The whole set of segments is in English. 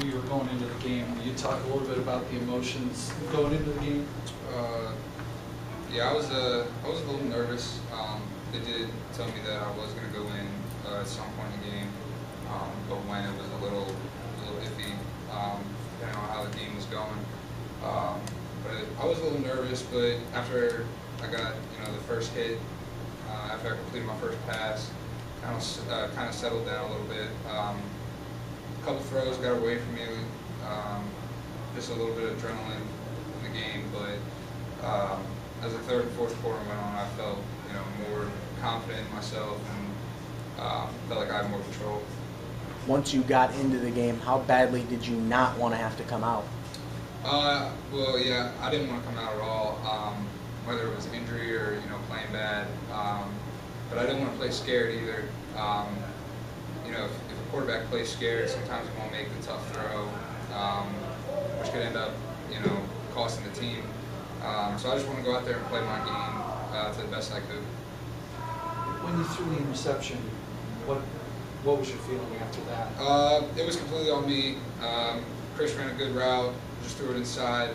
knew you were going into the game. Will you talk a little bit about the emotions going into the game? Yeah, I was a little nervous. They did tell me that I was going to go in at some point in the game, but when it was a little iffy, depending on how the game was going. But I was a little nervous. But after I got the first hit, after I completed my first pass, kind of settled down a little bit. A couple throws got away from me. Just a little bit of adrenaline in the game, but as the third and fourth quarter went on, I felt more confident in myself and felt like I had more control. Once you got into the game, how badly did you not want to have to come out? Well, yeah, I didn't want to come out at all, whether it was injury or playing bad. But I didn't want to play scared either. If a quarterback plays scared, sometimes he won't make the tough throw, which could end up costing the team. So I just want to go out there and play my game to the best I could. When you threw the interception, what was your feeling after that? It was completely on me. Chris ran a good route, just threw it inside.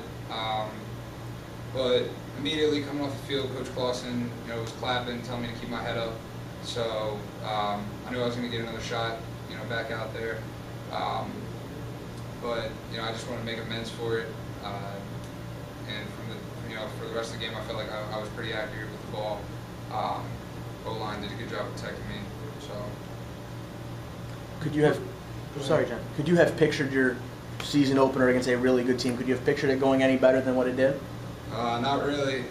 But immediately coming off the field, Coach Clausen, was clapping, telling me to keep my head up. So I knew I was going to get another shot, back out there. But I just wanted to make amends for it. And for the rest of the game, I felt like I was pretty accurate with the ball. O-line did a good job protecting me. So. Could you have, sorry, John, could you have pictured your season opener against a really good team? Could you have pictured it going any better than what it did? Not really.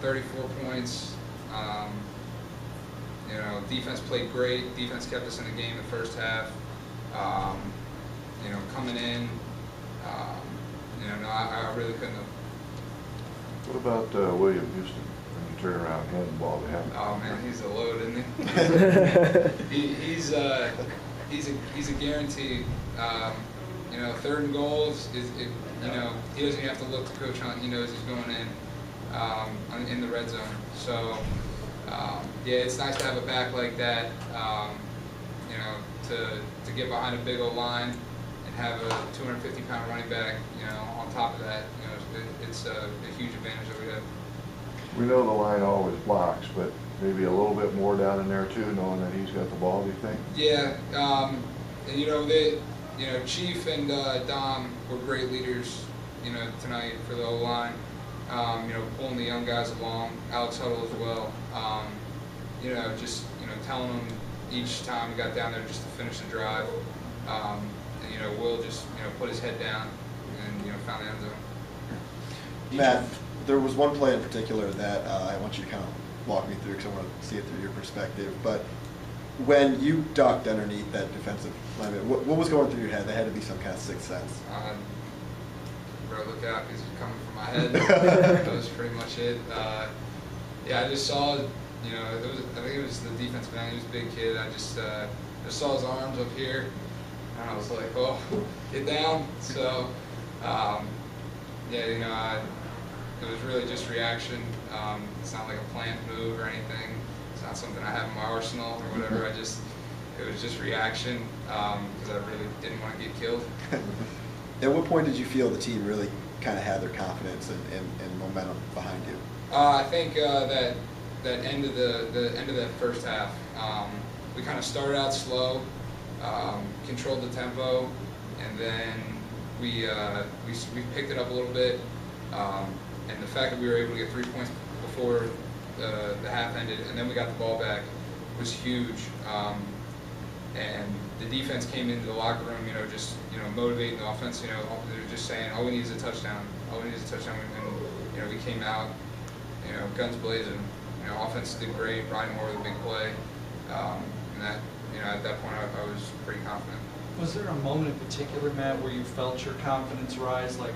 34 points. Defense played great. Defense kept us in the game the first half. Coming in, no, I really couldn't have. What about William Houston? When you turn around and hand the ball to him. Oh man, he's a load, isn't he? He's a guarantee. Third and goals is he doesn't even have to look to Coach Hunt. He knows he's going in the red zone. So yeah, it's nice to have a back like that. To get behind a big old line and have a 250-pound running back. On top of that, it's a huge advantage that we have. We know the line always blocks, but maybe a little bit more down in there too, knowing that he's got the ball. Do you think? Yeah, Chief and Dom were great leaders, tonight for the O-line. Pulling the young guys along, Alex Huddle as well. Just telling them each time we got down there just to finish the drive. And Will just put his head down and found the end zone. Matt, there was one play in particular that I want you to kind of walk me through because I want to see it through your perspective. But when you ducked underneath that defensive lineman, what was going through your head? There had to be some kind of sixth sense. Bro, look out, he's coming from my head. That was pretty much it. Yeah, I just saw, I think it was the defensive end. He was a big kid. I just saw his arms up here, and I was like, oh, get down. So, yeah, it was really just reaction. It's not like a planned move or anything. It's not something I have in my arsenal or whatever. It was just reaction because I really didn't want to get killed. At what point did you feel the team really kind of had their confidence and momentum behind you? I think that end of the end of that first half, we kind of started out slow, controlled the tempo, and then we picked it up a little bit. And the fact that we were able to get 3 points before the half ended, and then we got the ball back, was huge. And the defense came into the locker room, just motivating the offense. They were just saying, all we need is a touchdown. All we need is a touchdown. And we came out, guns blazing. Offense did great. Ryan Moore with a big play. And that, at that point, I was pretty confident. Was there a moment in particular, Matt, where you felt your confidence rise, like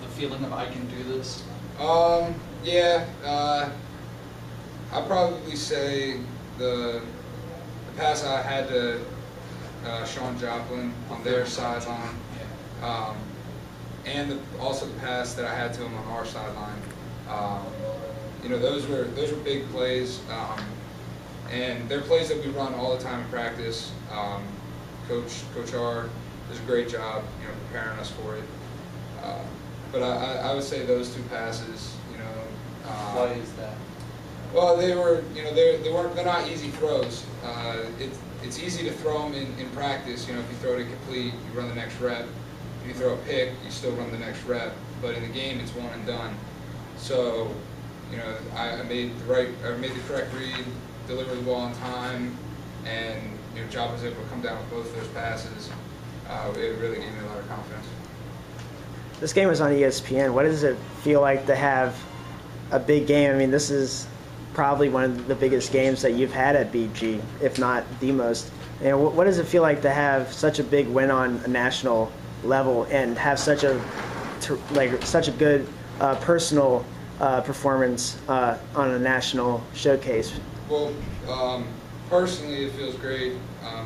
the feeling of I can do this? Yeah. I'd probably say the pass I had to Sean Joplin on their sideline, and also the pass that I had to him on our sideline. Those were big plays, and they're plays that we run all the time in practice. Coach R does a great job, preparing us for it. But I would say those two passes, Why is that? well, they were, they're not easy throws. It's easy to throw them in practice. If you throw it incomplete, you run the next rep. If you throw a pick, you still run the next rep. But in the game, it's one and done. So, I made the correct read, delivered the ball on time, and Job was able to come down with both of those passes. It really gave me a lot of confidence. This game was on ESPN. What does it feel like to have a big game? I mean, this is probably one of the biggest games that you've had at BG, if not the most. What does it feel like to have such a big win on a national level and have such a good personal performance on a national showcase? Well, personally, it feels great.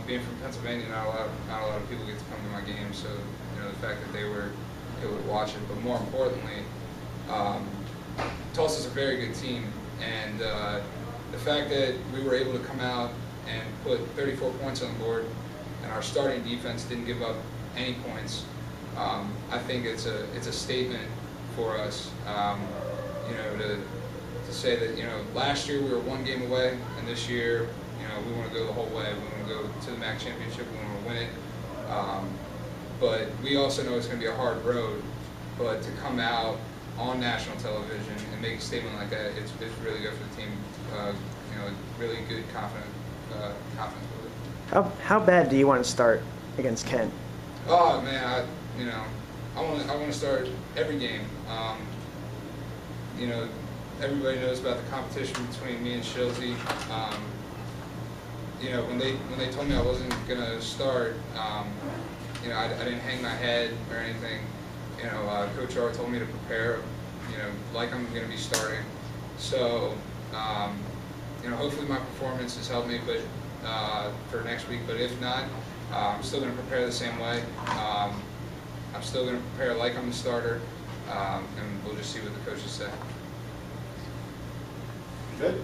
Being from Pennsylvania, not a lot of people get to come to my game, so the fact that they were able to watch it. But more importantly, Tulsa's a very good team, and the fact that we were able to come out and put 34 points on the board, and our starting defense didn't give up any points, I think it's a statement for us. To say that last year we were one game away, and this year we want to go the whole way. We want to go to the MAC championship. We want to win it. But we also know it's going to be a hard road. But to come out on national television and make a statement like that, it's really good for the team. Really good confidence with it. How bad do you want to start against Kent? Oh man, I want to start every game. Everybody knows about the competition between me and Shilsey. When they told me I wasn't gonna start, I didn't hang my head or anything. Coach R told me to prepare, like I'm gonna be starting. So, hopefully my performance has helped me, but for next week. But if not, I'm still gonna prepare the same way. I'm still gonna prepare like I'm the starter, and we'll just see what the coaches say. Good.